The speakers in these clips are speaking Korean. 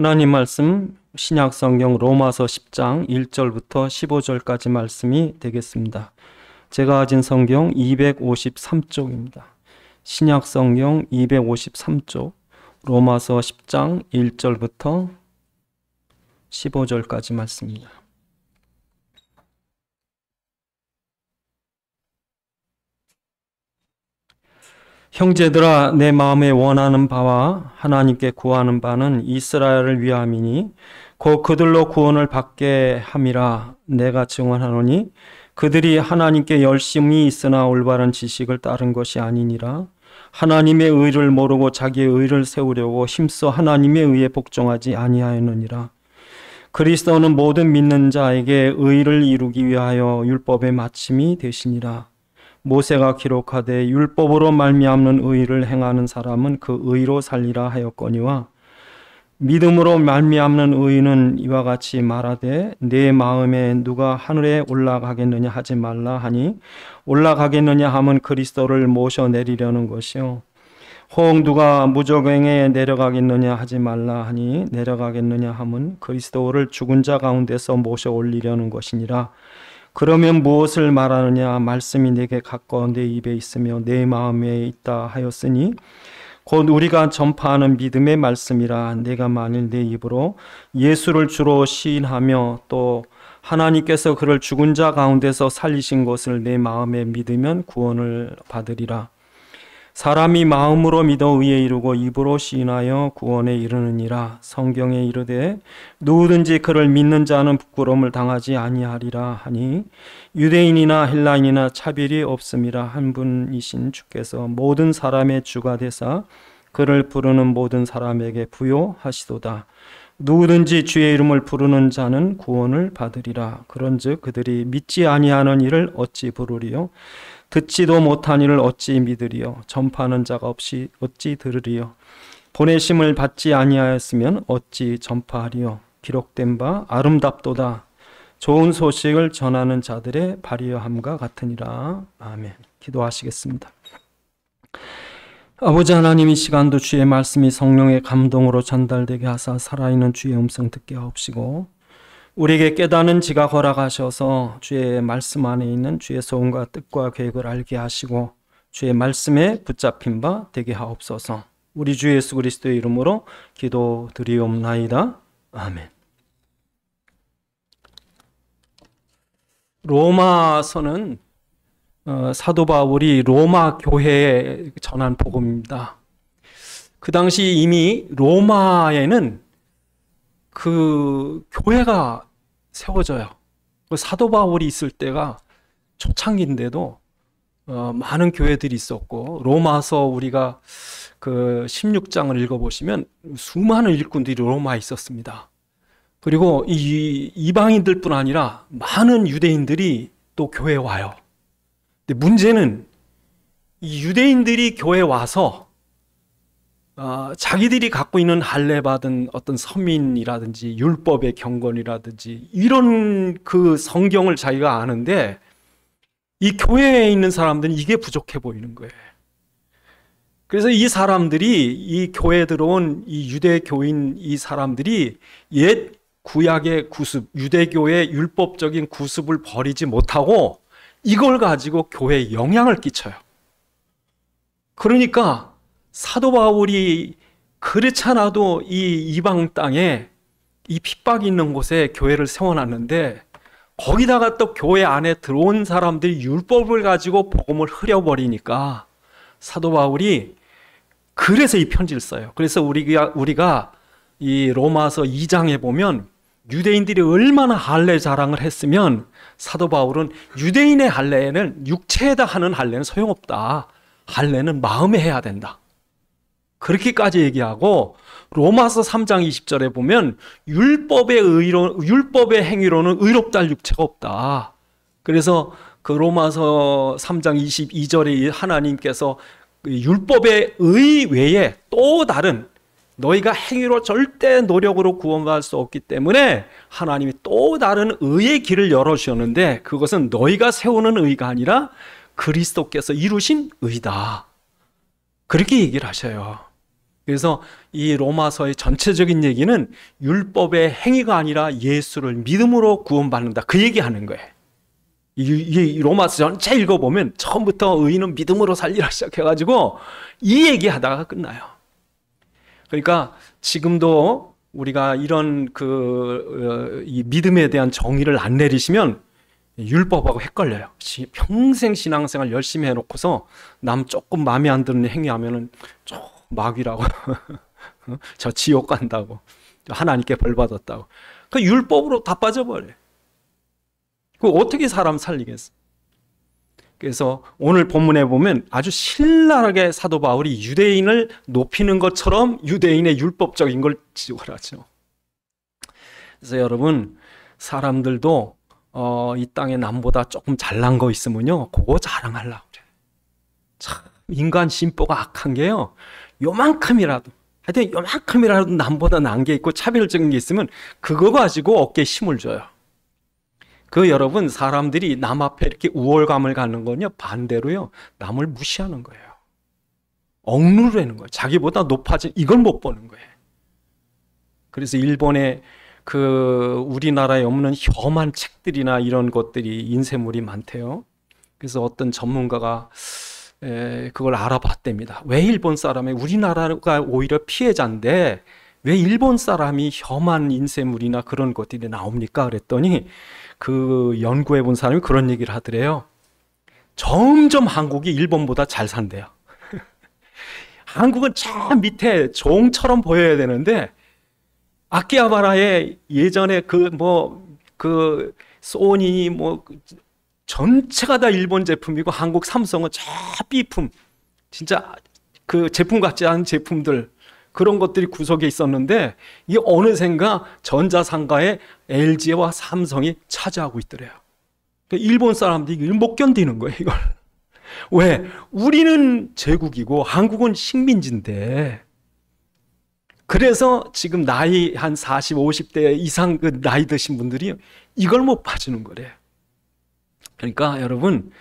하나님 말씀 신약 성경 로마서 10장 1절부터 15절까지 말씀이 되겠습니다. 제가 가진 성경 253쪽입니다. 신약 성경 253쪽 로마서 10장 1절부터 15절까지 말씀입니다. 형제들아, 내 마음에 원하는 바와 하나님께 구하는 바는 이스라엘을 위함이니 곧 그들로 구원을 받게 함이라. 내가 증언하노니 그들이 하나님께 열심히 있으나 올바른 지식을 따른 것이 아니니라. 하나님의 의를 모르고 자기의 의를 세우려고 힘써 하나님의 의에 복종하지 아니하였느니라. 그리스도는 모든 믿는 자에게 의를 이루기 위하여 율법의 마침이 되시니라. 모세가 기록하되 율법으로 말미암는 의를 행하는 사람은 그 의로 살리라 하였거니와 믿음으로 말미암는 의는 이와 같이 말하되 내 마음에 누가 하늘에 올라가겠느냐 하지 말라 하니 올라가겠느냐 함은 그리스도를 모셔내리려는 것이요 혹 누가 무저갱에 내려가겠느냐 하지 말라 하니 내려가겠느냐 함은 그리스도를 죽은 자 가운데서 모셔 올리려는 것이니라. 그러면 무엇을 말하느냐? 말씀이 내게 가까운 내 입에 있으며 내 마음에 있다 하였으니 곧 우리가 전파하는 믿음의 말씀이라. 내가 만일 내 입으로 예수를 주로 시인하며 또 하나님께서 그를 죽은 자 가운데서 살리신 것을 내 마음에 믿으면 구원을 받으리라. 사람이 마음으로 믿어 의에 이르고 입으로 시인하여 구원에 이르느니라. 성경에 이르되 누구든지 그를 믿는 자는 부끄러움을 당하지 아니하리라 하니 유대인이나 헬라인이나 차별이 없음이라. 한 분이신 주께서 모든 사람의 주가 되사 그를 부르는 모든 사람에게 부요하시도다. 누구든지 주의 이름을 부르는 자는 구원을 받으리라. 그런즉 그들이 믿지 아니하는 이를 어찌 부르리요? 듣지도 못한 이를 어찌 믿으리요? 전파하는 자가 없이 어찌 들으리요? 보내심을 받지 아니하였으면 어찌 전파하리요? 기록된 바 아름답도다. 좋은 소식을 전하는 자들의 발휘함과 같으니라. 아멘. 기도하시겠습니다. 아버지 하나님, 이 시간도 주의 말씀이 성령의 감동으로 전달되게 하사 살아있는 주의 음성 듣게 하옵시고 우리에게 깨닫는 지각 허락하셔서 주의 말씀 안에 있는 주의 소원과 뜻과 계획을 알게 하시고 주의 말씀에 붙잡힌 바 되게 하옵소서. 우리 주 예수 그리스도의 이름으로 기도드리옵나이다. 아멘. 로마서는 사도 바울이 로마 교회에 전한 복음입니다. 그 당시 이미 로마에는 그 교회가 세워져요. 사도 바울이 있을 때가 초창기인데도 많은 교회들이 있었고 로마서 우리가 그 16장을 읽어보시면 수많은 일꾼들이 로마에 있었습니다. 그리고 이 이방인들뿐 아니라 많은 유대인들이 또 교회에 와요. 근데 문제는 이 유대인들이 교회에 와서 자기들이 갖고 있는 할례 받은 어떤 서민이라든지 율법의 경건이라든지 이런 그 성경을 자기가 아는데 이 교회에 있는 사람들은 이게 부족해 보이는 거예요. 그래서 이 사람들이 이 교회에 들어온 이 유대교인 이 사람들이 옛 구약의 구습, 유대교의 율법적인 구습을 버리지 못하고 이걸 가지고 교회에 영향을 끼쳐요. 그러니까 사도 바울이 그렇잖아도 이 이방 땅에 이 핍박이 있는 곳에 교회를 세워놨는데 거기다가 또 교회 안에 들어온 사람들이 율법을 가지고 복음을 흐려버리니까 사도 바울이 그래서 이 편지를 써요. 그래서 우리가 이 로마서 2장에 보면 유대인들이 얼마나 할례 자랑을 했으면 사도 바울은 유대인의 할례는 육체에다 하는 할례는 소용없다. 할례는 마음에 해야 된다. 그렇게까지 얘기하고 로마서 3장 20절에 보면 율법의 행위로는 의롭다 할 육체가 없다. 그래서 그 로마서 3장 22절에 하나님께서 율법의 의 외에 또 다른 너희가 행위로 절대 노력으로 구원받을 수 없기 때문에 하나님이 또 다른 의의 길을 열어주셨는데 그것은 너희가 세우는 의가 아니라 그리스도께서 이루신 의다. 그렇게 얘기를 하셔요. 그래서 이 로마서의 전체적인 얘기는 율법의 행위가 아니라 예수를 믿음으로 구원받는다. 그 얘기하는 거예요. 이 로마서 전체 읽어보면 처음부터 의인은 믿음으로 살리라 시작해가지고 이 얘기하다가 끝나요. 그러니까 지금도 우리가 이런 이 믿음에 대한 정의를 안 내리시면 율법하고 헷갈려요. 평생 신앙생활 열심히 해놓고서 남 조금 마음에 안 드는 행위하면은 마귀라고 저 지옥 간다고, 하나님께 벌 받았다고. 그 율법으로 다 빠져버려요. 그 어떻게 사람 살리겠어? 그래서 오늘 본문에 보면 아주 신랄하게 사도 바울이 유대인을 높이는 것처럼 유대인의 율법적인 걸 지적을 하죠. 그래서 여러분, 사람들도 이 땅에 남보다 조금 잘난 거 있으면요, 그거 자랑하려고 그래. 참 인간 심보가 악한 게요, 요만큼이라도, 하여튼 요만큼이라도 남보다 난 게 있고 차별적인 게 있으면 그거 가지고 어깨에 힘을 줘요. 여러분, 사람들이 남 앞에 이렇게 우월감을 갖는 거는요, 반대로요, 남을 무시하는 거예요. 억누르는 거예요. 자기보다 높아진 이걸 못 보는 거예요. 그래서 일본에 우리나라에 없는 험한 책들이나 이런 것들이 인쇄물이 많대요. 그래서 어떤 전문가가 그걸 알아봤답니다. 왜 일본 사람이, 우리나라가 오히려 피해자인데 왜 일본 사람이 험한 인쇄물이나 그런 것들이 나옵니까? 그랬더니 그 연구해 본 사람이 그런 얘기를 하더래요. 점점 한국이 일본보다 잘 산대요. 한국은 저 밑에 종처럼 보여야 되는데, 아키하바라에 예전에 소니 전체가 다 일본 제품이고, 한국 삼성은 저 B품, 진짜 그 제품 같지 않은 제품들, 그런 것들이 구석에 있었는데, 이게 어느샌가 전자상가에 LG와 삼성이 차지하고 있더래요. 일본 사람들이 이걸 못 견디는 거예요, 이걸. 왜? 우리는 제국이고 한국은 식민지인데, 그래서 지금 나이 한 40, 50대 이상 나이 드신 분들이 이걸 못 봐주는 거래요. 그러니까 여러분,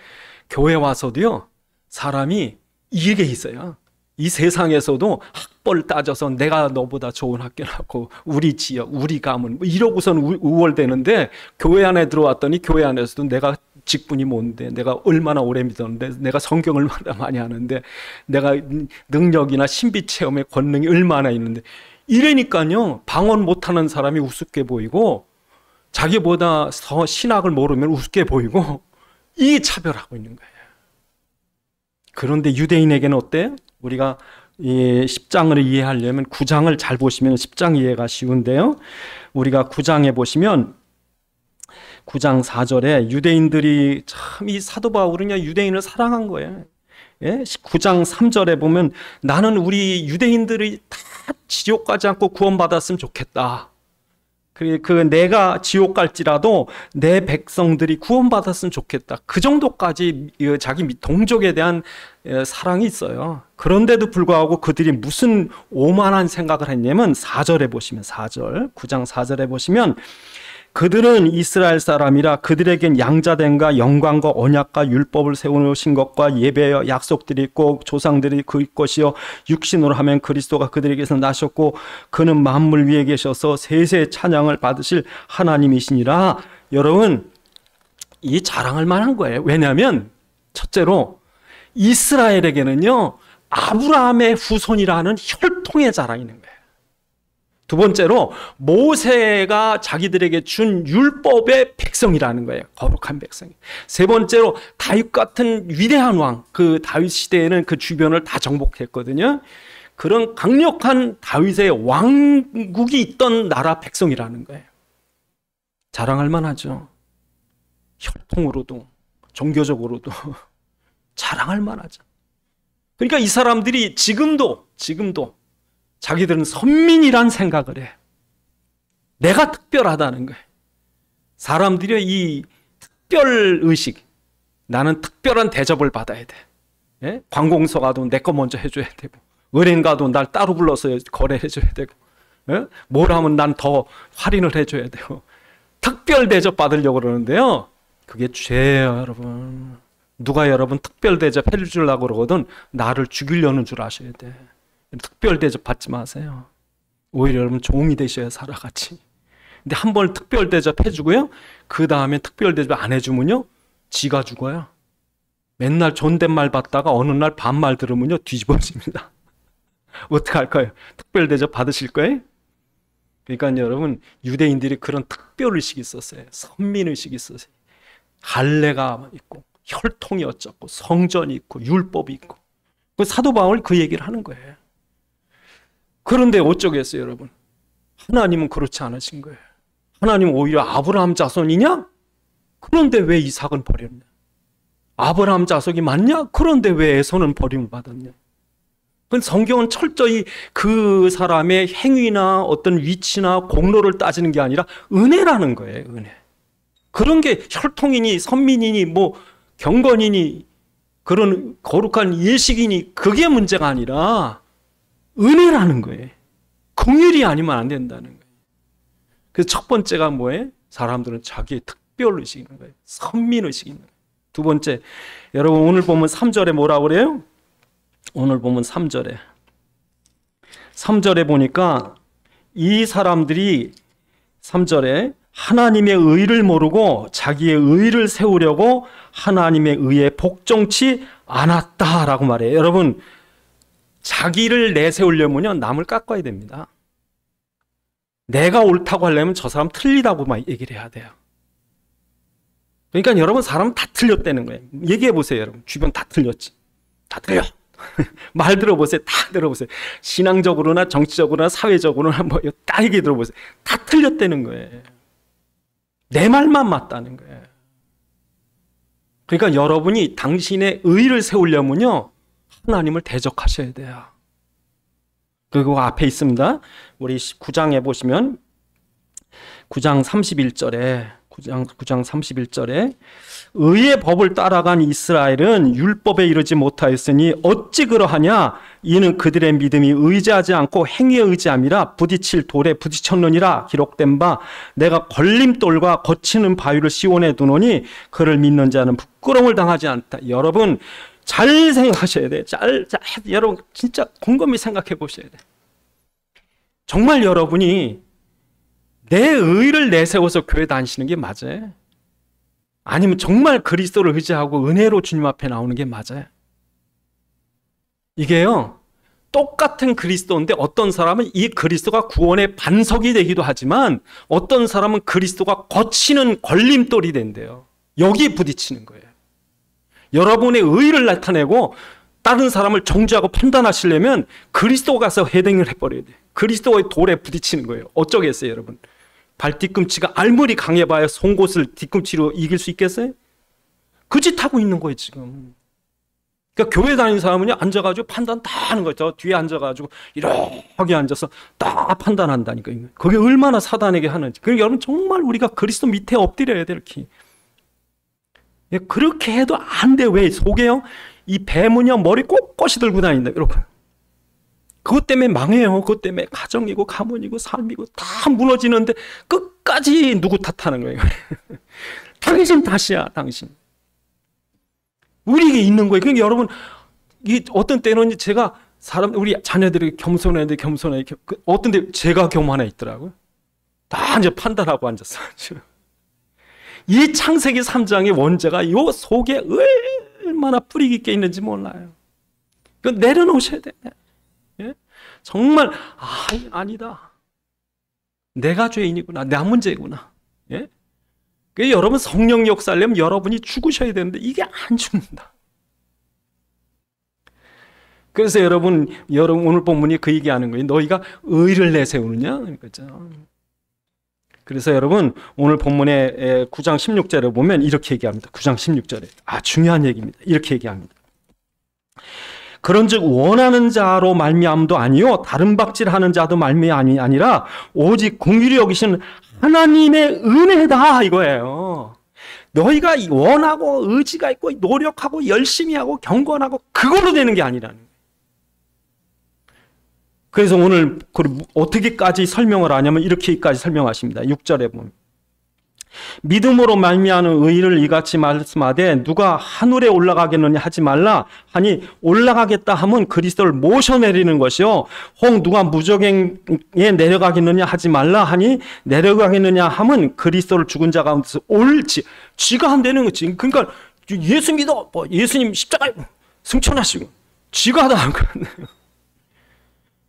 교회 와서도요, 사람이 이게 있어요. 이 세상에서도 학벌 따져서 내가 너보다 좋은 학교 나고 우리 지역, 우리 가문 이러고선 우월되는데, 교회 안에 들어왔더니 교회 안에서도 내가 직분이 뭔데, 내가 얼마나 오래 믿었는데, 내가 성경을 얼마나 많이 하는데, 내가 능력이나 신비 체험의 권능이 얼마나 있는데, 이러니까요, 방언 못하는 사람이 우습게 보이고 자기보다 더 신학을 모르면 우습게 보이고, 이 차별하고 있는 거예요. 그런데 유대인에게는 어때요? 우리가 이 10장을 이해하려면 9장을 잘 보시면 10장 이해가 쉬운데요. 우리가 9장에 보시면 9장 4절에 유대인들이 참, 이 사도 바울은요, 유대인을 사랑한 거예요. 9장 3절에 보면 나는 우리 유대인들이 다 지옥 가지 않고 구원받았으면 좋겠다. 내가 지옥 갈지라도 내 백성들이 구원받았으면 좋겠다. 그 정도까지 자기 동족에 대한 사랑이 있어요. 그런데도 불구하고 그들이 무슨 오만한 생각을 했냐면 4절에 보시면, 4절, 9장 4절에 보시면, 그들은 이스라엘 사람이라 그들에겐 양자됨과 영광과 언약과 율법을 세우신 것과 예배와 약속들이 있고 조상들이 그 것이요 육신으로 하면 그리스도가 그들에게서 나셨고 그는 만물 위에 계셔서 세세 찬양을 받으실 하나님이시니라. 여러분, 이 자랑할 만한 거예요. 왜냐하면 첫째로 이스라엘에게는요, 아브라함의 후손이라는 혈통의 자랑이 있는 거예요. 두 번째로 모세가 자기들에게 준 율법의 백성이라는 거예요. 거룩한 백성이. 세 번째로 다윗 같은 위대한 왕, 그 다윗 시대에는 그 주변을 다 정복했거든요. 그런 강력한 다윗의 왕국이 있던 나라 백성이라는 거예요. 자랑할 만하죠. 혈통으로도 종교적으로도 자랑할 만하죠. 그러니까 이 사람들이 지금도 자기들은 선민이란 생각을 해. 내가 특별하다는 거예요. 사람들이 이 특별의식, 나는 특별한 대접을 받아야 돼. 예? 관공서 가도 내 거 먼저 해줘야 되고, 은행 가도 날 따로 불러서 거래해줘야 되고, 예? 뭘 하면 난 더 할인을 해줘야 되고, 특별 대접 받으려고 그러는데요, 그게 죄예요, 여러분. 누가 여러분 특별 대접 해주려고 그러거든 나를 죽이려는 줄 아셔야 돼. 특별 대접 받지 마세요. 오히려 여러분 종이 되셔야 살아같이. 근데 한 번 특별 대접 해주고요, 그 다음에 특별 대접 안 해주면요, 지가 죽어요. 맨날 존댓말 받다가 어느 날 반말 들으면요, 뒤집어집니다. 어떻게 할까요? 특별 대접 받으실 거예요? 그러니까 여러분, 유대인들이 그런 특별의식이 있었어요. 선민의식이 있었어요. 할례가 있고 혈통이 어쩌고 성전이 있고 율법이 있고. 사도 바울이 그 얘기를 하는 거예요. 그런데 어쩌겠어요, 여러분? 하나님은 그렇지 않으신 거예요. 하나님은 오히려 아브라함 자손이냐? 그런데 왜 이삭은 버렸냐? 아브라함 자손이 맞냐? 그런데 왜 에서는 버림을 받았냐? 성경은 철저히 그 사람의 행위나 어떤 위치나 공로를 따지는 게 아니라 은혜라는 거예요, 은혜. 그런 게 혈통이니 선민이니 뭐 경건이니 그런 거룩한 예식이니 그게 문제가 아니라 은혜라는 거예요. 긍휼이 아니면 안 된다는 거예요. 그래서 첫 번째가 뭐예요? 사람들은 자기의 특별의식이 있는 거예요. 선민의식이 있는 거예요. 두 번째, 여러분 오늘 보면 3절에 뭐라고 그래요? 오늘 보면 3절에 보니까 이 사람들이 3절에 하나님의 의를 모르고 자기의 의를 세우려고 하나님의 의에 복종치 않았다라고 말해요. 여러분, 자기를 내세우려면요, 남을 깎아야 됩니다. 내가 옳다고 하려면 저 사람 틀리다고만 얘기를 해야 돼요. 그러니까 여러분, 사람은 다 틀렸다는 거예요. 얘기해 보세요, 여러분. 주변 다 틀렸지. 다 틀려. 말 들어보세요. 다 들어보세요. 신앙적으로나 정치적으로나 사회적으로나 뭐 다 얘기 들어보세요. 다 틀렸다는 거예요. 내 말만 맞다는 거예요. 그러니까 여러분이 당신의 의를 세우려면요, 하나님을 대적하셔야 돼요. 그리고 앞에 있습니다. 우리 9장에 보시면 9장 31절에 의의 법을 따라간 이스라엘은 율법에 이르지 못하였으니 어찌 그러하냐? 이는 그들의 믿음이 의지하지 않고 행위에 의지함이라 부딪힐 돌에 부딪혔느니라. 기록된 바 내가 걸림돌과 거치는 바위를 시온에 두노니 그를 믿는 자는 부끄러움을 당하지 않다. 여러분 잘 생각하셔야 돼요. 여러분 진짜 곰곰이 생각해 보셔야 돼요. 정말 여러분이 내 의를 내세워서 교회 다니시는 게 맞아요? 아니면 정말 그리스도를 의지하고 은혜로 주님 앞에 나오는 게 맞아요? 이게요, 똑같은 그리스도인데 어떤 사람은 이 그리스도가 구원의 반석이 되기도 하지만 어떤 사람은 그리스도가 거치는 걸림돌이 된대요. 여기에 부딪히는 거예요. 여러분의 의를 나타내고 다른 사람을 정죄하고 판단하시려면 그리스도 가서 헤딩을 해버려야 돼요. 그리스도의 돌에 부딪히는 거예요. 어쩌겠어요, 여러분? 발 뒤꿈치가 아무리 강해봐야 송곳을 뒤꿈치로 이길 수 있겠어요? 그 짓 하고 있는 거예요, 지금. 그러니까 교회 다니는 사람은요, 앉아가지고 판단 다 하는 거예요. 저 뒤에 앉아가지고 이렇게 앉아서 다 판단한다니까요. 그게 얼마나 사단에게 하는지. 그러니까 여러분 정말 우리가 그리스도 밑에 엎드려야 돼요, 이렇게. 그렇게 해도 안 돼. 왜? 속에요, 이 뱀은요, 머리 꼿꼿이 들고 다닌다. 이렇게. 그것 때문에 망해요. 그것 때문에 가정이고 가문이고 삶이고 다 무너지는데 끝까지 누구 탓하는 거예요. 당신 탓이야, 당신. 우리에게 있는 거예요. 그러니까 여러분, 이 어떤 때는 제가 우리 자녀들이 겸손해야 돼, 어떤 때 제가 하나 있더라고요. 다 이제 판단하고 앉았어. 이 창세기 3장의 원죄가 이 속에 얼마나 뿌리 깊게 있는지 몰라요. 그건 내려놓으셔야 돼. 예? 정말 아니다. 내가 죄인이구나. 내 문제구나. 예? 그래서 여러분 성령 역사하려면 여러분이 죽으셔야 되는데 이게 안 죽는다. 그래서 여러분 오늘 본문이 그 얘기하는 거예요. 너희가 의를 내세우느냐? 그렇죠. 그래서 여러분 오늘 본문의 9장 16절에 보면 이렇게 얘기합니다. 9장 16절에 중요한 얘기입니다. 이렇게 얘기합니다. 그런즉 원하는 자로 말미암도 아니요 다른 박질하는 자도 말미암이 아니라 오직 긍휼히 여기시는 하나님의 은혜다 이거예요. 너희가 원하고 의지가 있고 노력하고 열심히 하고 경건하고 그걸로 되는 게 아니라는 거예요. 그래서 오늘 어떻게까지 설명을 하냐면 이렇게까지 설명하십니다. 6절에 보면 믿음으로 말미암는 의를 이같이 말씀하되 누가 하늘에 올라가겠느냐 하지 말라 하니 올라가겠다 하면 그리스도를 모셔내리는 것이요 혹 누가 무저갱에 내려가겠느냐 하지 말라 하니 내려가겠느냐 하면 그리스도를 죽은 자 가운데서 올지 지가 한다는 거지. 그러니까 예수 믿어 예수님 십자가에 승천하시고 지가 다 한 거예요.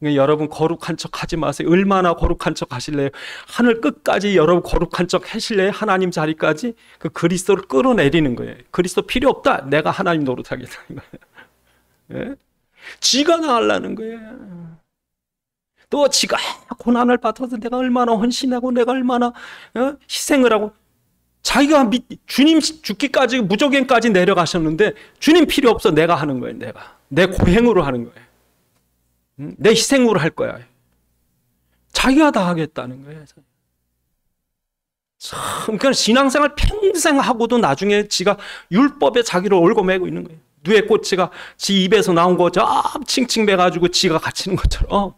여러분 거룩한 척 하지 마세요. 얼마나 거룩한 척 하실래요? 하늘 끝까지 여러분 거룩한 척 하실래요? 하나님 자리까지 그 그리스도를 끌어내리는 거예요. 그리스도 필요 없다. 내가 하나님 노릇하겠다는 거예요. 예? 지가 나으려는 거예요. 또 지가 고난을 받아서 내가 얼마나 헌신하고 내가 얼마나 희생을 하고 자기가 주님 죽기까지 무조건까지 내려가셨는데 주님 필요 없어. 내가 하는 거예요. 내가 내 고행으로 하는 거예요. 내 희생으로 할 거야. 자기가 다 하겠다는 거예요. 참, 그러니까 신앙생활 평생 하고도 나중에 지가 율법에 자기를 얽어매고 있는 거예요. 누에 꼬치가 지 입에서 나온 거 칭칭 매가지고 지가 갇히는 것처럼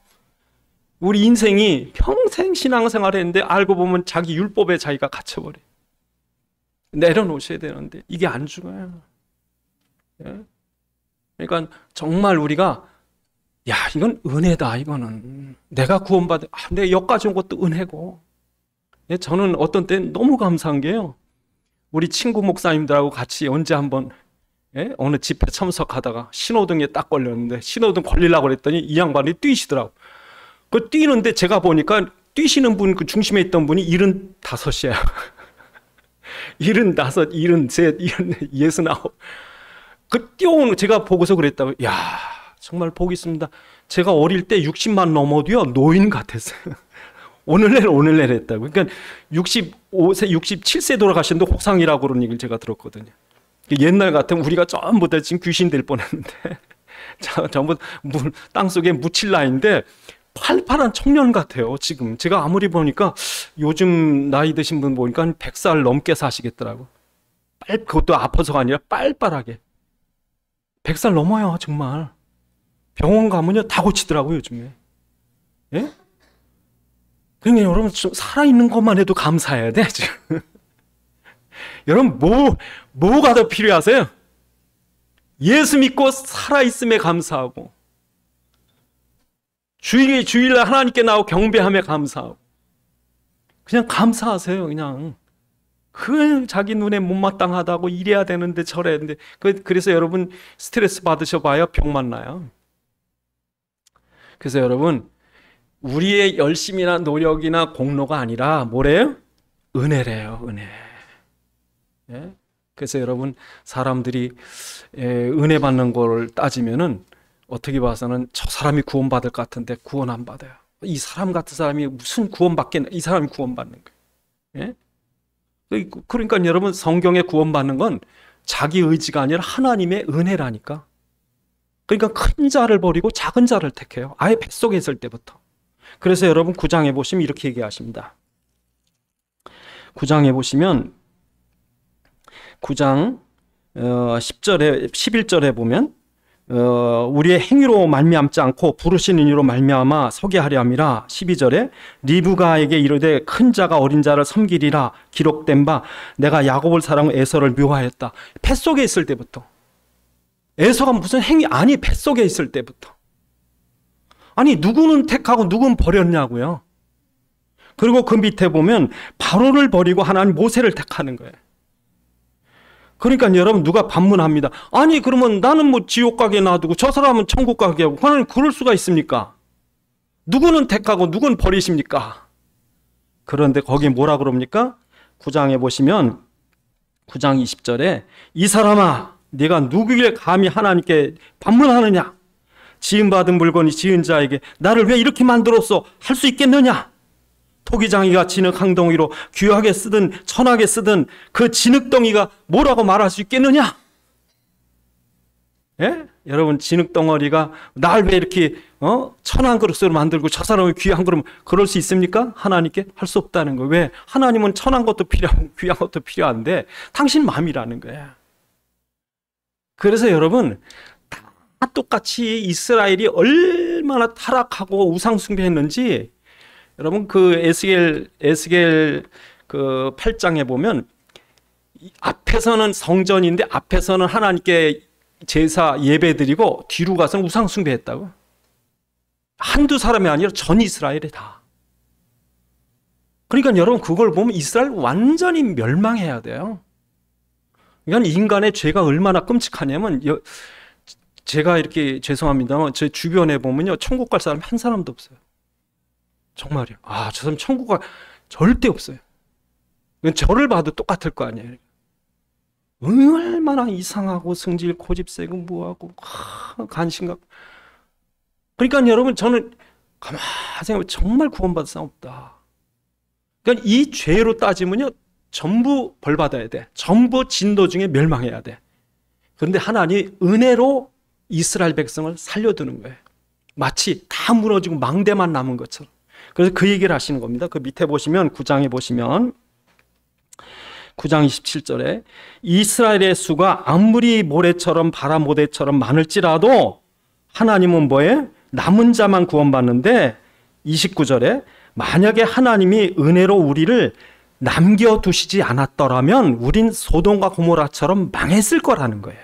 우리 인생이 평생 신앙생활 했는데 알고 보면 자기 율법에 자기가 갇혀버려요. 내려놓으셔야 되는데 이게 안 죽어요. 그러니까 정말 우리가 야, 이건 은혜다, 이거는. 내가 구원받은, 내가 여기까지 온 것도 은혜고. 저는 어떤 때는 너무 감사한 게요. 우리 친구 목사님들하고 같이 언제 한번, 어느 집회 참석하다가 신호등에 딱 걸렸는데, 신호등 걸리려고 그랬더니 이 양반이 뛰시더라고. 그 뛰는데 제가 보니까 뛰시는 분, 그 중심에 있던 분이 75이에요. 75, 73, 69. 그 뛰어오는, 제가 보고서 그랬다고, 야 정말 복이 있습니다. 제가 어릴 때 60만 넘어도요 노인 같았어요. 오늘날 했다고. 그러니까 65세, 67세 돌아가셨는데 혹상이라고 그런 얘기를 제가 들었거든요. 옛날 같으면 우리가 전부 다 지금 귀신 될 뻔했는데 전부 땅속에 묻힐 나이인데 팔팔한 청년 같아요. 지금 제가 아무리 보니까 요즘 나이 드신 분 보니까 한 100살 넘게 사시겠더라고. 그것도 아파서가 아니라 빨빨하게 100살 넘어요 정말. 병원 가면요 다 고치더라고요 요즘에. 예? 그러니까 여러분 살아있는 것만 해도 감사해야 돼 지금. 여러분 뭐가 더 필요하세요? 예수 믿고 살아있음에 감사하고 주일날 하나님께 나오고 경배함에 감사하고 그냥 감사하세요. 그냥 그 자기 눈에 못마땅하다고 이래야 되는데 저래야 되는데 그래서 여러분 스트레스 받으셔봐야 병만 나요. 그래서 여러분 우리의 열심이나 노력이나 공로가 아니라 뭐래요? 은혜래요. 은혜. 예? 그래서 여러분 사람들이 은혜 받는 걸 따지면은 어떻게 봐서는 저 사람이 구원받을 것 같은데 구원 안 받아요. 이 사람 같은 사람이 무슨 구원받겠나? 이 사람이 구원받는 거예요. 예? 그러니까 여러분 성경에 구원받는 건 자기 의지가 아니라 하나님의 은혜라니까. 그러니까 큰 자를 버리고 작은 자를 택해요. 아예 뱃속에 있을 때부터. 그래서 여러분 9장에 보시면 이렇게 얘기하십니다. 9장에 보시면 9장 10절에 11절에 보면 우리의 행위로 말미암지 않고 부르시는 이로 말미암아 서게 하려 함이라. 12절에 리브가에게 이르되 큰 자가 어린 자를 섬기리라 기록된 바 내가 야곱을 사랑하고 에서를 묘하였다. 뱃속에 있을 때부터. 에서가 무슨 행위 아니 뱃속에 있을 때부터. 아니 누구는 택하고 누구는 버렸냐고요. 그리고 그 밑에 보면 바로를 버리고 하나님 모세를 택하는 거예요. 그러니까 여러분 누가 반문합니다. 아니 그러면 나는 뭐 지옥 가게 놔두고 저 사람은 천국 가게 하고 하나님 그럴 수가 있습니까? 누구는 택하고 누구는 버리십니까? 그런데 거기 뭐라 그럽니까? 9장에 보시면 9장 20절에 이 사람아 네가 누구길 감히 하나님께 반문하느냐? 지음받은 물건이 지은 자에게 나를 왜 이렇게 만들었어? 할 수 있겠느냐? 토기장이가 진흙 항덩이로 귀하게 쓰든 천하게 쓰든 그 진흙덩이가 뭐라고 말할 수 있겠느냐? 예? 여러분 진흙덩어리가 날 왜 이렇게 천한 그릇으로 만들고 저 사람을 귀한 그릇 그럴 수 있습니까? 하나님께 할 수 없다는 거예요. 왜? 하나님은 천한 것도 필요하고 귀한 것도 필요한데 당신 마음이라는 거예요. 그래서 여러분 다 똑같이 이스라엘이 얼마나 타락하고 우상 숭배했는지 여러분 그 에스겔 그 8장에 보면 앞에서는 성전인데 앞에서는 하나님께 제사 예배드리고 뒤로 가서는 우상 숭배했다고. 한두 사람이 아니라 전 이스라엘에 다. 그러니까 여러분 그걸 보면 이스라엘 완전히 멸망해야 돼요. 그러니까 인간의 죄가 얼마나 끔찍하냐면 제가 이렇게 죄송합니다만 제 주변에 보면요 천국 갈 사람 한 사람도 없어요. 정말이요. 저 사람 천국 갈 절대 없어요. 저를 봐도 똑같을 거 아니에요. 얼마나 이상하고 성질 고집세고 뭐하고 간신각. 그러니까 여러분 저는 가만히 생각해보면 정말 구원받을 사람 없다. 그러니까 이 죄로 따지면요 전부 벌받아야 돼. 전부 진도 중에 멸망해야 돼. 그런데 하나님이 은혜로 이스라엘 백성을 살려두는 거예요. 마치 다 무너지고 망대만 남은 것처럼. 그래서 그 얘기를 하시는 겁니다. 그 밑에 보시면 9장에 보시면 9장 27절에 이스라엘의 수가 아무리 모래처럼 바람 모래처럼 많을지라도 하나님은 뭐예요? 남은 자만 구원받는데 29절에 만약에 하나님이 은혜로 우리를 남겨두시지 않았더라면 우린 소돔과 고모라처럼 망했을 거라는 거예요.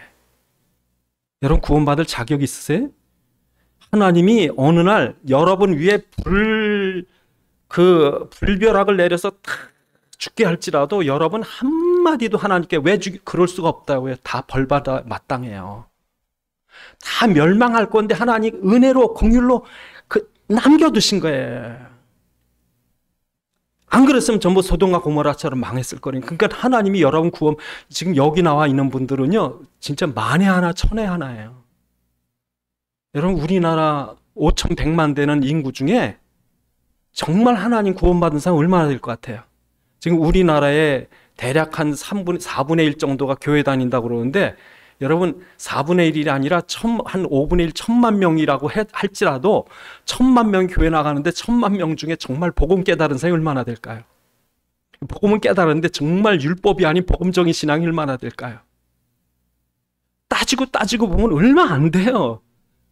여러분 구원받을 자격 있으세요? 하나님이 어느 날 여러분 위에 불벼락을 내려서 죽게 할지라도 여러분 한마디도 하나님께 왜 그럴 수가 없다고요. 다 벌받아 마땅해요. 다 멸망할 건데 하나님 은혜로 긍휼로 남겨두신 거예요. 안 그랬으면 전부 소돔과 고모라처럼 망했을 거니까. 그러니까 하나님이 여러분 구원, 지금 여기 나와 있는 분들은요 진짜 만에 하나 천에 하나예요. 여러분 우리나라 5,100만 되는 인구 중에 정말 하나님 구원받은 사람 얼마나 될 것 같아요? 지금 우리나라에 대략 한 4분의 1 정도가 교회 다닌다고 그러는데 여러분 4분의 1이 아니라 한 5분의 1 천만 명이라고 할지라도 1,000만 명 교회 나가는데 1,000만 명 중에 정말 복음 깨달은 사람이 얼마나 될까요? 복음은 깨달았는데 정말 율법이 아닌 복음적인 신앙이 얼마나 될까요? 따지고 보면 얼마 안 돼요.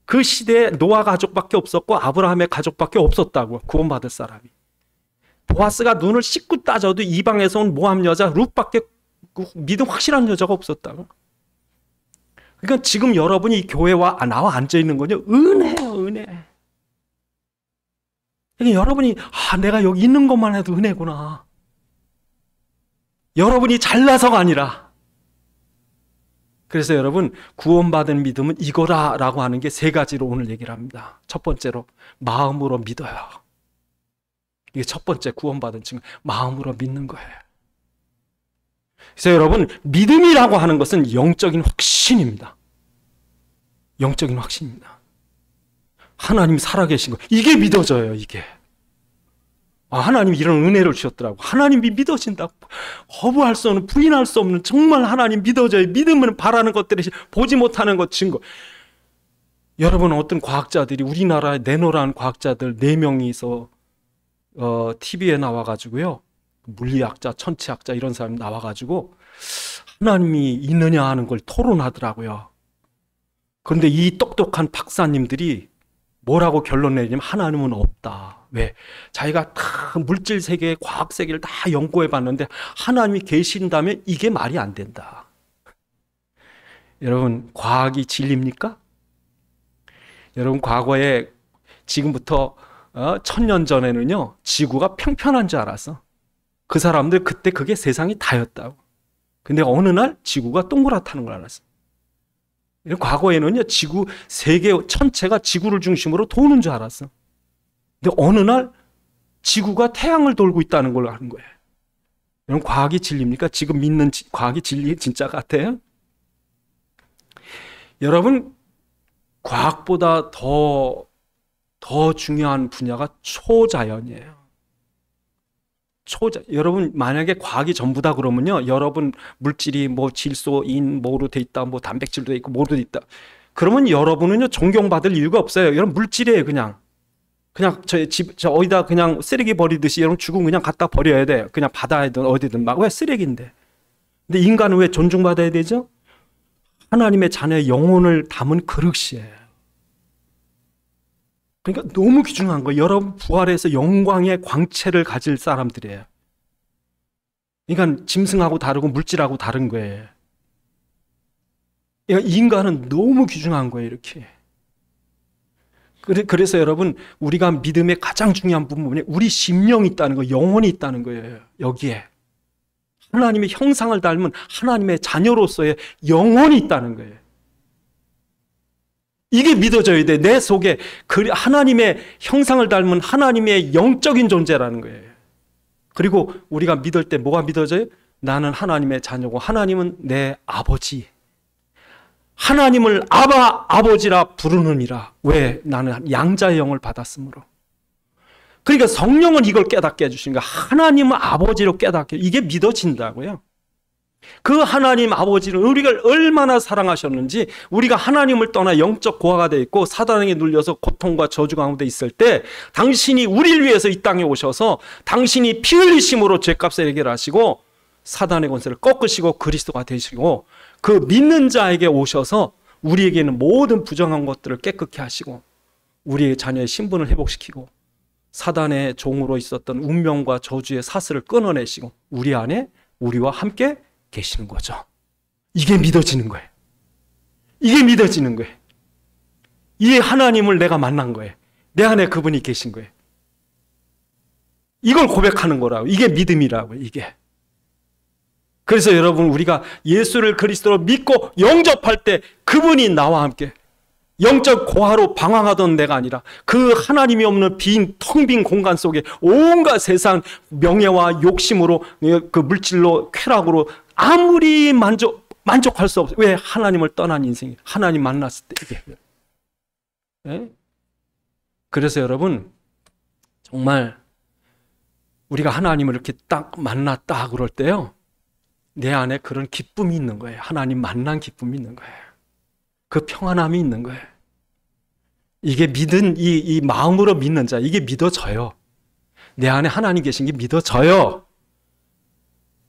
그 시대에 노아 가족밖에 없었고 아브라함의 가족밖에 없었다고 구원받을 사람이. 보아스가 눈을 씻고 따져도 이방에서 온 모함 여자 룻밖에 믿음 확실한 여자가 없었다고. 그러니까 지금 여러분이 교회와 나와 앉아 있는 거죠. 은혜예요, 은혜. 그러니까 여러분이 내가 여기 있는 것만 해도 은혜구나. 여러분이 잘나서가 아니라. 그래서 여러분 구원받은 믿음은 이거라라고 하는 게 3가지로 오늘 얘기를 합니다. 첫 번째로 마음으로 믿어요. 이게 첫 번째 구원받은 증거, 마음으로 믿는 거예요. 그래서 여러분 믿음이라고 하는 것은 영적인 확신입니다. 영적인 확신입니다. 하나님 살아계신 거 이게 믿어져요. 이게 하나님이 이런 은혜를 주셨더라고. 하나님이 믿어진다고. 거부할 수 없는, 부인할 수 없는 정말 하나님 믿어져요. 믿으면 바라는 것들이 보지 못하는 것 증거. 여러분 어떤 과학자들이 우리나라에 내노라는 과학자들 4명이서 TV에 나와가지고요. 물리학자, 천체학자 이런 사람이 나와가지고 하나님이 있느냐 하는 걸 토론하더라고요. 그런데 이 똑똑한 박사님들이 뭐라고 결론 내리냐면 하나님은 없다. 왜? 자기가 다 물질 세계, 과학 세계를 다 연구해 봤는데 하나님이 계신다면 이게 말이 안 된다. 여러분 과학이 진리입니까? 여러분 과거에 지금부터 1000년 전에는요 지구가 평평한 줄 알았어. 그 사람들 그때 그게 세상이 다였다고. 근데 어느 날 지구가 동그랗다는 걸 알았어. 과거에는요 지구 세계 전체가 지구를 중심으로 도는 줄 알았어. 근데 어느 날 지구가 태양을 돌고 있다는 걸 아는 거예요. 여러분 과학이 진리입니까? 지금 믿는 과학이 진리 진짜 같아요? 여러분 과학보다 더 중요한 분야가 초자연이에요. 여러분 만약에 과학이 전부다 그러면요 여러분 물질이 뭐 질소, 인, 뭐로 돼 있다, 뭐 단백질도 있고 뭐로 돼 있다 그러면 여러분은요 존경받을 이유가 없어요. 여러분 물질이에요. 그냥 저 어디다 그냥 쓰레기 버리듯이 여러분 죽으면 그냥 갖다 버려야 돼요. 그냥 바다에든 어디든 막 왜 쓰레기인데. 근데 인간은 왜 존중받아야 되죠? 하나님의 자녀의 영혼을 담은 그릇이에요. 그러니까 너무 귀중한 거예요. 여러분 부활해서 영광의 광채를 가질 사람들이에요. 그러니까 짐승하고 다르고 물질하고 다른 거예요. 그러니까 인간은 너무 귀중한 거예요, 이렇게. 그래서 여러분, 우리가 믿음의 가장 중요한 부분이 우리 심령이 있다는 거, 영혼이 있다는 거예요. 여기에 하나님의 형상을 닮은 하나님의 자녀로서의 영혼이 있다는 거예요. 이게 믿어져야 돼. 내 속에 하나님의 형상을 닮은 하나님의 영적인 존재라는 거예요. 그리고 우리가 믿을 때 뭐가 믿어져요? 나는 하나님의 자녀고 하나님은 내 아버지. 하나님을 아바 아버지라 부르느니라. 왜? 나는 양자의 영을 받았으므로. 그러니까 성령은 이걸 깨닫게 해주시는 거야. 하나님은 아버지로 깨닫게. 이게 믿어진다고요. 그 하나님 아버지는 우리가 얼마나 사랑하셨는지, 우리가 하나님을 떠나 영적 고아가 되어 있고 사단에게 눌려서 고통과 저주 가운데 있을 때 당신이 우리를 위해서 이 땅에 오셔서 당신이 피 흘리심으로 죄값을 해결하시고 사단의 권세를 꺾으시고 그리스도가 되시고 그 믿는 자에게 오셔서 우리에게는 모든 부정한 것들을 깨끗게 하시고 우리의 자녀의 신분을 회복시키고 사단의 종으로 있었던 운명과 저주의 사슬을 끊어내시고 우리 안에 우리와 함께 계시는 거죠. 이게 믿어지는 거예요. 이게 믿어지는 거예요. 이 하나님을 내가 만난 거예요. 내 안에 그분이 계신 거예요. 이걸 고백하는 거라고. 이게 믿음이라고. 이게. 그래서 여러분, 우리가 예수를 그리스도로 믿고 영접할 때 그분이 나와 함께 영적 고아로 방황하던 내가 아니라 그 하나님이 없는 텅 빈 공간 속에 온갖 세상 명예와 욕심으로, 그 물질로, 쾌락으로 아무리 만족할 수 없어요. 왜? 하나님을 떠난 인생이, 하나님 만났을 때 이게. 네? 그래서 여러분, 정말 우리가 하나님을 이렇게 딱 만났다 그럴 때요, 내 안에 그런 기쁨이 있는 거예요. 하나님 만난 기쁨이 있는 거예요. 그 평안함이 있는 거예요. 이게 이 마음으로 믿는 자, 이게 믿어져요. 내 안에 하나님 계신 게 믿어져요.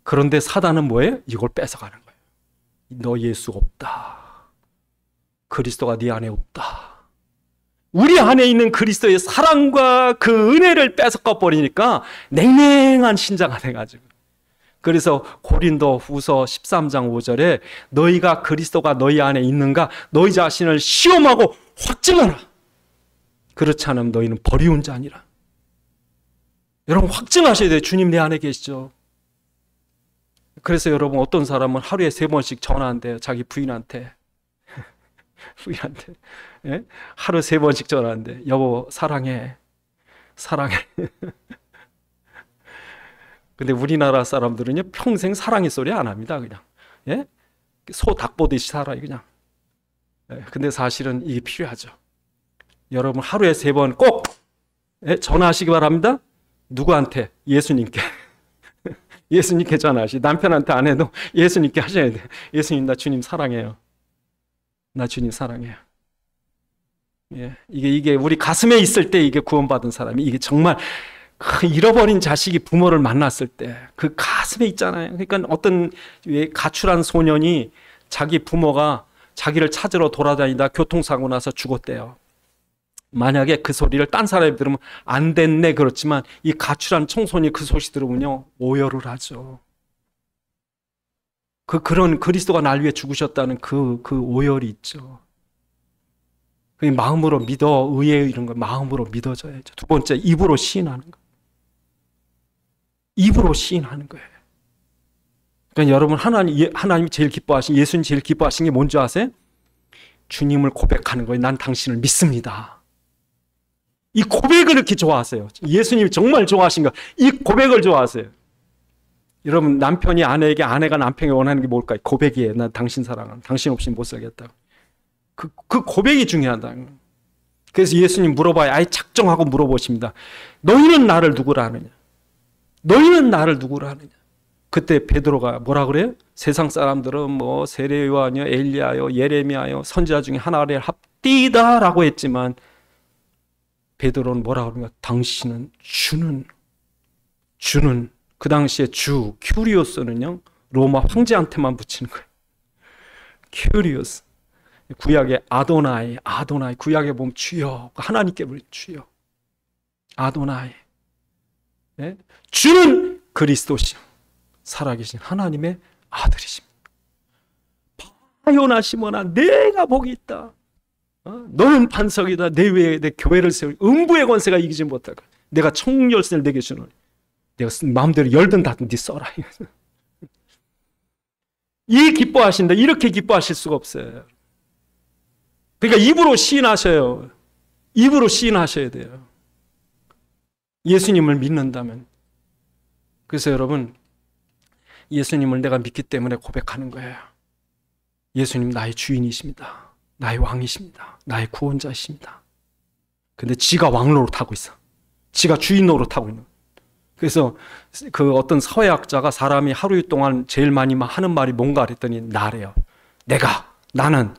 그런데 사단은 뭐예요? 이걸 뺏어가는 거예요. 너 예수 없다. 그리스도가 네 안에 없다. 우리 안에 있는 그리스도의 사랑과 그 은혜를 뺏어가 버리니까 냉랭한 신자가 돼가지고. 그래서 고린도 후서 13장 5절에 너희가 그리스도가 너희 안에 있는가 너희 자신을 시험하고 확증하라. 그렇지 않으면 너희는 버리운 자니라. 여러분, 확증하셔야 돼요. 주님 내 안에 계시죠. 그래서 여러분, 어떤 사람은 하루에 3번씩 전화한대요. 자기 부인한테. 부인한테. 예? 하루 3번씩 전화한대. 여보 사랑해. 사랑해. 근데 우리나라 사람들은요, 평생 사랑의 소리 안 합니다. 그냥. 예? 소 닭 보듯이 살아요, 그냥. 예? 근데 사실은 이게 필요하죠. 여러분, 하루에 3번 꼭 전화하시기 바랍니다. 누구한테? 예수님께. 예수님께 전화하시. 남편한테 안 해도 예수님께 하셔야 돼요. 예수님, 나 주님 사랑해요. 나 주님 사랑해요. 예, 이게 우리 가슴에 있을 때 이게 구원받은 사람이, 이게 정말 잃어버린 자식이 부모를 만났을 때 그 가슴에 있잖아요. 그러니까 어떤 가출한 소년이 자기 부모가 자기를 찾으러 돌아다니다 교통사고 나서 죽었대요. 만약에 그 소리를 딴 사람이 들으면 안 됐네 그렇지만 이 가출한 청소년이 그 소식 들으면요, 오열을 하죠. 그런 그리스도가 날 위해 죽으셨다는 그 오열이 있죠. 마음으로 믿어, 의에 이런 거 마음으로 믿어져야죠. 두 번째, 입으로 시인하는 거. 입으로 시인하는 거예요. 그러니까 여러분, 하나님이 제일 기뻐하신, 예수님 제일 기뻐하신 게 뭔지 아세요? 주님을 고백하는 거예요. 난 당신을 믿습니다. 이 고백을 이렇게 좋아하세요. 예수님이 정말 좋아하신 거, 이 고백을 좋아하세요. 여러분, 남편이 아내에게, 아내가 남편에게 원하는 게 뭘까요? 고백이에요. 난 당신 사랑한다. 당신 없이 못 살겠다. 그 고백이 중요하다. 그래서 예수님 물어봐요. 아예 작정하고 물어보십니다. 너희는 나를 누구라 하느냐? 너희는 나를 누구라 하느냐? 그때 베드로가 뭐라 그래요? 세상 사람들은 뭐 세례 요한이요, 엘리야요, 예레미야요, 선지자 중에 하나를 합디다라고 했지만 베드로는 뭐라 그러는가? 당신은 주는 그 당시에 주 큐리오스는요, 로마 황제한테만 붙이는 거예요. 큐리오스. 구약의 아도나이, 구약에 보면 주여, 하나님께 부르는 주여, 아도나이. 네? 주는 그리스도시요, 살아계신 하나님의 아들이십니다. 바요나 시몬아, 내가 복이 있다. 너는 반석이다. 내 위에 내 교회를 세우리. 음부의 권세가 이기지 못할 거야. 내가 천국 열쇠를 내게 주노니 내가 마음대로 열든 닫든 네 써라. 이 기뻐하신다. 이렇게 기뻐하실 수가 없어요. 그러니까 입으로 시인하셔요. 입으로 시인하셔야 돼요. 예수님을 믿는다면. 그래서 여러분, 예수님을 내가 믿기 때문에 고백하는 거예요. 예수님 나의 주인이십니다. 나의 왕이십니다. 나의 구원자이십니다. 근데 지가 왕 노릇하고 있어. 지가 주인 노릇하고 있는. 그래서 그 어떤 사회학자가 사람이 하루 동안 제일 많이 하는 말이 뭔가 그랬더니 나래요. 나는.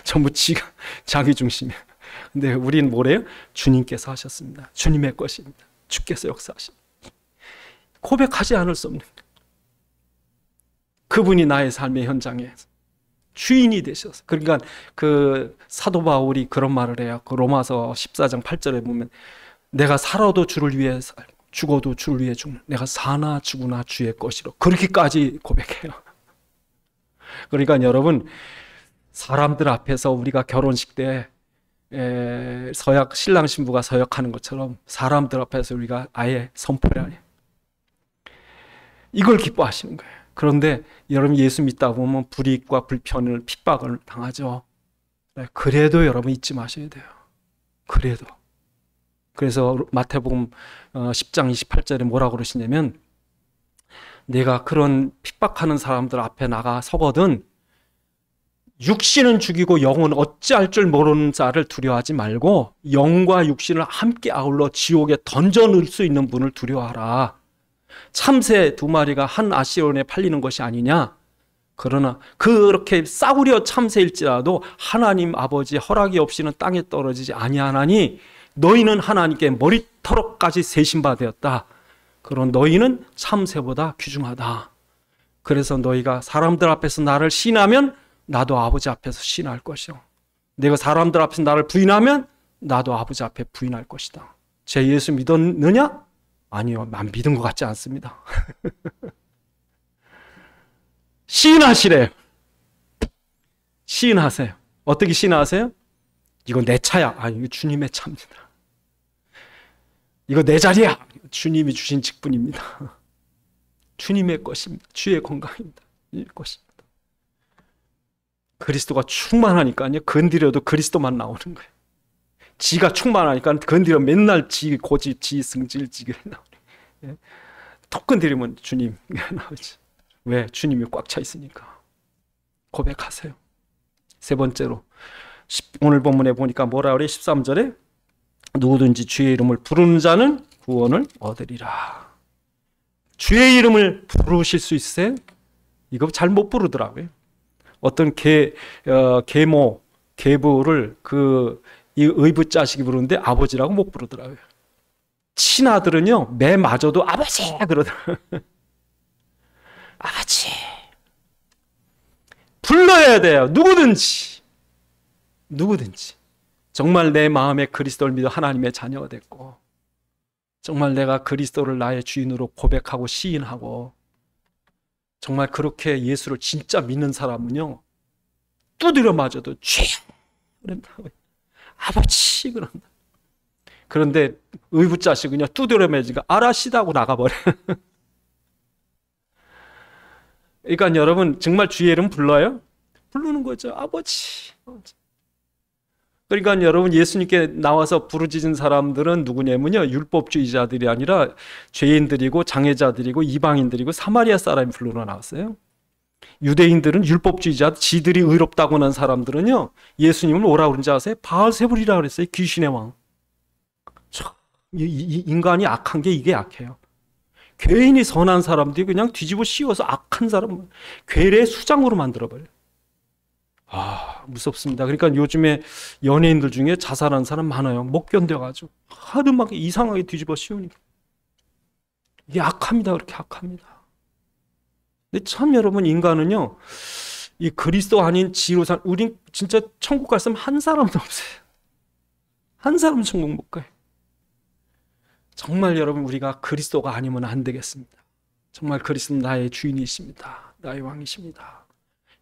전부 지가 자기 중심이에요. 근데 우리는 뭐래요? 주님께서 하셨습니다. 주님의 것입니다. 주께서 역사하십니다. 고백하지 않을 수 없는 그분이 나의 삶의 현장에 주인이 되셔서. 그러니까 그 사도 바울이 그런 말을 해요. 그 로마서 14장 8절에 보면 내가 살아도 주를 위해 살고 죽어도 주를 위해 죽는, 내가 사나 죽으나 주의 것이로, 그렇게까지 고백해요. 그러니까 여러분, 사람들 앞에서 우리가 결혼식 때 서약, 신랑 신부가 서약하는 것처럼 사람들 앞에서 우리가 아예 선포를 해요. 이걸 기뻐하시는 거예요. 그런데 여러분, 예수 믿다 보면 불이익과 불편을, 핍박을 당하죠. 그래도 여러분 잊지 마셔야 돼요. 그래도. 그래서 마태복음 10장 28절에 뭐라고 그러시냐면, 내가 그런 핍박하는 사람들 앞에 나가 서거든 육신은 죽이고 영은 어찌할 줄 모르는 자를 두려워하지 말고 영과 육신을 함께 아울러 지옥에 던져 넣을 수 있는 분을 두려워하라. 참새 2마리가 한 아시론에 팔리는 것이 아니냐. 그러나 그렇게 싸구려 참새일지라도 하나님 아버지 허락이 없이는 땅에 떨어지지 아니하나니 너희는 하나님께 머리털까지 세신바 되었다. 그런 너희는 참새보다 귀중하다. 그래서 너희가 사람들 앞에서 나를 시인하면 나도 아버지 앞에서 시인할 것이요. 내가 사람들 앞에서 나를 부인하면 나도 아버지 앞에 부인할 것이다. 제 예수 믿었느냐? 아니요, 난 믿은 것 같지 않습니다. 시인하시래요. 시인하세요. 어떻게 시인하세요? 이거 내 차야. 아니, 이거 주님의 차입니다. 이거 내 자리야. 주님이 주신 직분입니다. 주님의 것입니다. 주의 건강입니다. 이 것입니다. 그리스도가 충만하니까요, 건드려도 그리스도만 나오는 거예요. 지가 충만하니까 건드려 맨날 지 고집, 지 승질, 지가 나오네. 톡 건드리면 주님 나오지. 왜? 주님이 꽉 차 있으니까. 고백하세요. 세 번째로, 오늘 본문에 보니까 뭐라 그래? 13절에 누구든지 주의 이름을 부르는 자는 구원을 얻으리라. 주의 이름을 부르실 수 있으세요? 이거 잘 못 부르더라고요. 어떤 계모, 계부를 이 의붓 자식이 부르는데 아버지라고 못 부르더라고요. 친아들은요, 매마저도 아버지 그러더라고요. 아버지. 불러야 돼요. 누구든지. 정말 내 마음에 그리스도를 믿어 하나님의 자녀가 됐고, 정말 내가 그리스도를 나의 주인으로 고백하고 시인하고, 정말 그렇게 예수를 진짜 믿는 사람은요, 두드려 맞아도 주여 그런다고요. 아버지 그런다. 그런데 의붓 자식은요, 두드려 맞으니까 알아시다고 나가버려요. 그러니까 여러분, 정말 주의 이름 불러요? 부르는 거죠. 아버지. 그러니까 여러분, 예수님께 나와서 부르짖은 사람들은 누구냐면요, 율법주의자들이 아니라 죄인들이고 장애자들이고 이방인들이고 사마리아 사람이 불러 나왔어요. 유대인들은 율법주의자, 지들이 의롭다고 한 사람들은요, 예수님을 뭐라고 그런지 아세요? 바알세불이라고 그랬어요. 귀신의 왕. 이 인간이 악한 게 이게 악해요. 괜히 선한 사람들이 그냥 뒤집어 씌워서 악한 사람, 괴뢰의 수장으로 만들어버려요. 무섭습니다. 그러니까 요즘에 연예인들 중에 자살한 사람 많아요. 못 견뎌가지고 하도 막 이상하게 뒤집어 씌우니까. 이게 악합니다. 그렇게 악합니다. 근데 참 여러분, 인간은요, 이 그리스도 아닌 지로 우린 진짜 천국 갈 사람 한 사람도 없어요. 한 사람은 천국 못 가요. 정말 여러분, 우리가 그리스도가 아니면 안 되겠습니다. 정말 그리스도는 나의 주인이십니다. 나의 왕이십니다.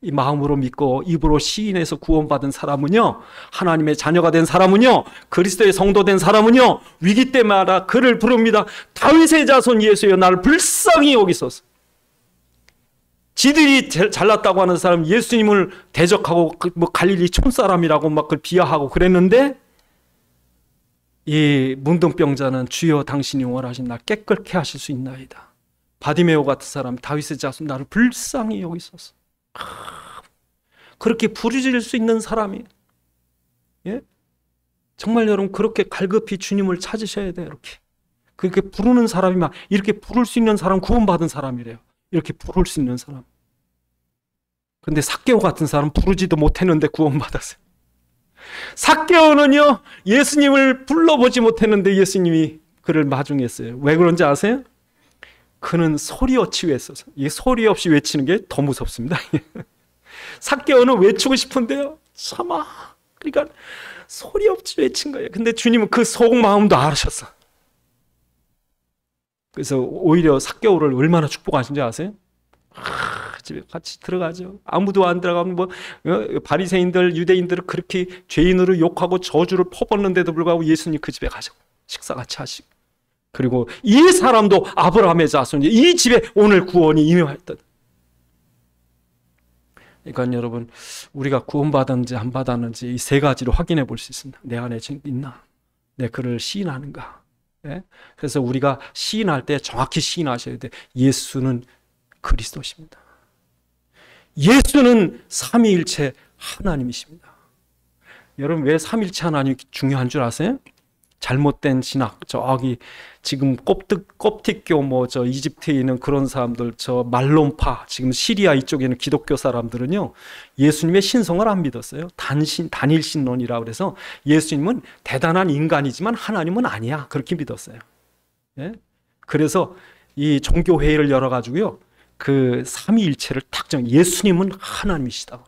이 마음으로 믿고 입으로 시인해서 구원받은 사람은요, 하나님의 자녀가 된 사람은요, 그리스도의 성도 된 사람은요, 위기 때마다 그를 부릅니다. 다윗의 자손 예수여 나를 불쌍히 여기소서. 지들이 잘났다고 하는 사람 예수님을 대적하고 뭐 갈릴리 촌사람이라고 막 그걸 비하하고 그랬는데, 이 문둥병자는 주여 당신이 원하신 나 깨끗게 하실 수 있나이다. 바디메오 같은 사람 다윗의 자손 나를 불쌍히 여기소서. 그렇게 부르짖을 수 있는 사람이, 예? 정말 여러분 그렇게 갈급히 주님을 찾으셔야 돼요. 이렇게 그렇게 부르는 사람이 막 이렇게 부를 수 있는 사람 구원받은 사람이래요. 이렇게 부를 수 있는 사람. 근데 삭개오 같은 사람 부르지도 못했는데 구원받았어요. 삭개오는요 예수님을 불러보지 못했는데 예수님이 그를 마중했어요. 왜 그런지 아세요? 그는 소리어 치유했어서. 이 소리 없이 외치는 게 더 무섭습니다. 삭개오는 외치고 싶은데요 참아. 그러니까 소리 없이 외친 거예요. 근데 주님은 그 속마음도 알으셨어. 그래서 오히려 삭개오를 얼마나 축복하신지 아세요? 집에 같이 들어가죠. 아무도 안 들어가면 뭐 바리새인들 유대인들을 그렇게 죄인으로 욕하고 저주를 퍼붓는데도 불구하고 예수님 그 집에 가시고 식사 같이 하시고, 그리고 이 사람도 아브라함의 자손이 이 집에 오늘 구원이 임했던. 그러니까 여러분 우리가 구원받았는지 안 받았는지 이 세 가지를 확인해 볼 수 있습니다. 내 안에 있나? 내 그를 시인하는가? 네? 그래서 우리가 시인할 때 정확히 시인하셔야 돼. 예수는 그리스도십니다. 예수는 삼위일체 하나님이십니다. 여러분 왜 삼위일체 하나님이 중요한 줄 아세요? 잘못된 신학, 저기 지금 koptik교 뭐 저 이집트에 있는 그런 사람들, 저 말론파, 지금 시리아 이쪽에 있는 기독교 사람들은요 예수님의 신성을 안 믿었어요. 단일신론이라고 그래서 예수님은 대단한 인간이지만 하나님은 아니야 그렇게 믿었어요. 예? 그래서 이 종교 회의를 열어 가지고요 그 삼위일체를 딱 정해. 예수님은 하나님이시다.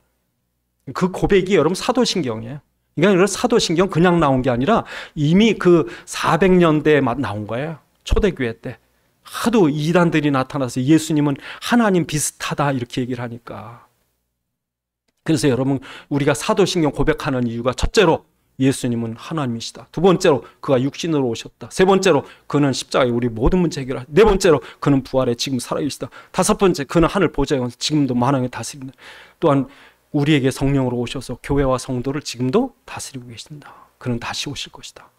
그 고백이 여러분 사도신경이에요. 그러니까 사도신경 그냥 나온 게 아니라 이미 그 400년대에 나온 거예요. 초대교회 때 하도 이단들이 나타나서 예수님은 하나님 비슷하다 이렇게 얘기를 하니까. 그래서 여러분 우리가 사도신경 고백하는 이유가 첫째로 예수님은 하나님이시다. 두 번째로 그가 육신으로 오셨다. 세 번째로 그는 십자가에 우리 모든 문제 해결하셨다. 네 번째로 그는 부활에 지금 살아계시다. 다섯 번째 그는 하늘 보좌에 와서 지금도 만왕에 다스립니다. 또한 우리에게 성령으로 오셔서 교회와 성도를 지금도 다스리고 계신다. 그는 다시 오실 것이다.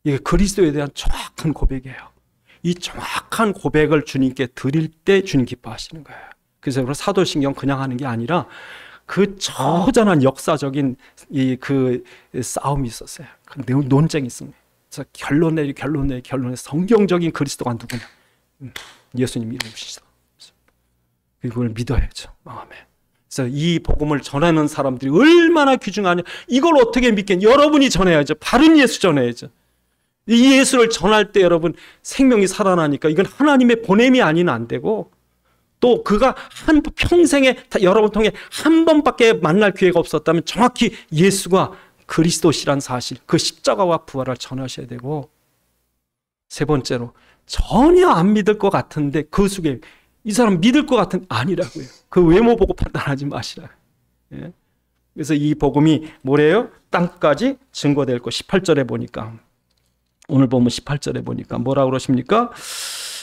이게 그리스도에 대한 정확한 고백이에요. 이 정확한 고백을 주님께 드릴 때 주님 기뻐하시는 거예요. 그래서 사도신경 그냥 하는 게 아니라 그 처절한 역사적인 그 싸움이 있었어요. 그 논쟁이 있습니다. 그래서 결론에 성경적인 그리스도가 누구냐? 예수님 이름이시다. 그걸 믿어야죠. 아멘. 그래서 이 복음을 전하는 사람들이 얼마나 귀중하냐. 이걸 어떻게 믿겠냐. 여러분이 전해야죠. 바른 예수 전해야죠. 이 예수를 전할 때 여러분 생명이 살아나니까 이건 하나님의 보냄이 아니면 안 되고, 또 그가 한 평생에 여러분 통해 한 번밖에 만날 기회가 없었다면 정확히 예수가 그리스도시란 사실, 그 십자가와 부활을 전하셔야 되고, 세 번째로 전혀 안 믿을 것 같은데 그 속에 이 사람 믿을 것 같은 아니라고요. 그 외모 보고 판단하지 마시라. 예? 그래서 이 복음이 뭐래요? 땅까지 증거될 것. 18절에 보니까, 오늘 보면 18절에 보니까 뭐라고 그러십니까?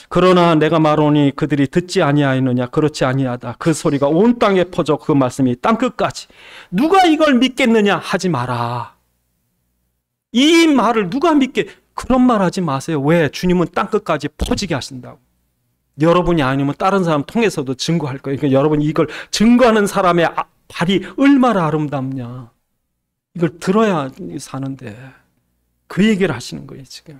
그러나 내가 말하노니 그들이 듣지 아니하였느냐? 그렇지 아니하다. 그 소리가 온 땅에 퍼져 그 말씀이 땅끝까지. 누가 이걸 믿겠느냐? 하지 마라. 이 말을 누가 믿게? 그런 말 하지 마세요. 왜? 주님은 땅끝까지 퍼지게 하신다고. 여러분이 아니면 다른 사람 통해서도 증거할 거예요. 그러니까 여러분이 이걸 증거하는 사람의 발이 얼마나 아름답냐. 이걸 들어야 사는데 그 얘기를 하시는 거예요 지금.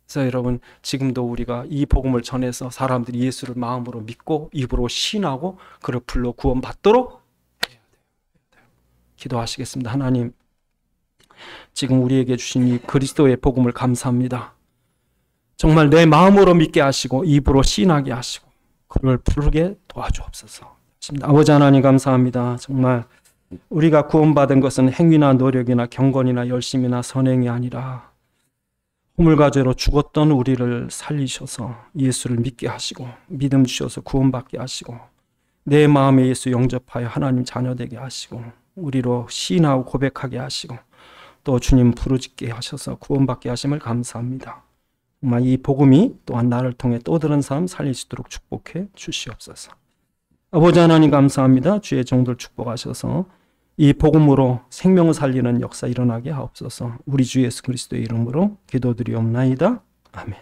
그래서 여러분 지금도 우리가 이 복음을 전해서 사람들이 예수를 마음으로 믿고 입으로 신하고 그를 불러 구원받도록 해야 돼요. 기도하시겠습니다. 하나님, 지금 우리에게 주신 이 그리스도의 복음을 감사합니다. 정말 내 마음으로 믿게 하시고 입으로 신하게 하시고 그를 부르게 도와주옵소서. 아버지 하나님 감사합니다. 정말 우리가 구원받은 것은 행위나 노력이나 경건이나 열심이나 선행이 아니라 우물가죄로 죽었던 우리를 살리셔서 예수를 믿게 하시고 믿음 주셔서 구원받게 하시고 내 마음에 예수 영접하여 하나님 자녀 되게 하시고 우리로 시인하고 고백하게 하시고 또 주님 부르짖게 하셔서 구원받게 하심을 감사합니다. 정말 이 복음이 또한 나를 통해 또 다른 사람 살릴 수 있도록 축복해 주시옵소서. 아버지 하나님 감사합니다. 주의 종들 축복하셔서 이 복음으로 생명을 살리는 역사 일어나게 하옵소서. 우리 주 예수 그리스도의 이름으로 기도드리옵나이다. 아멘.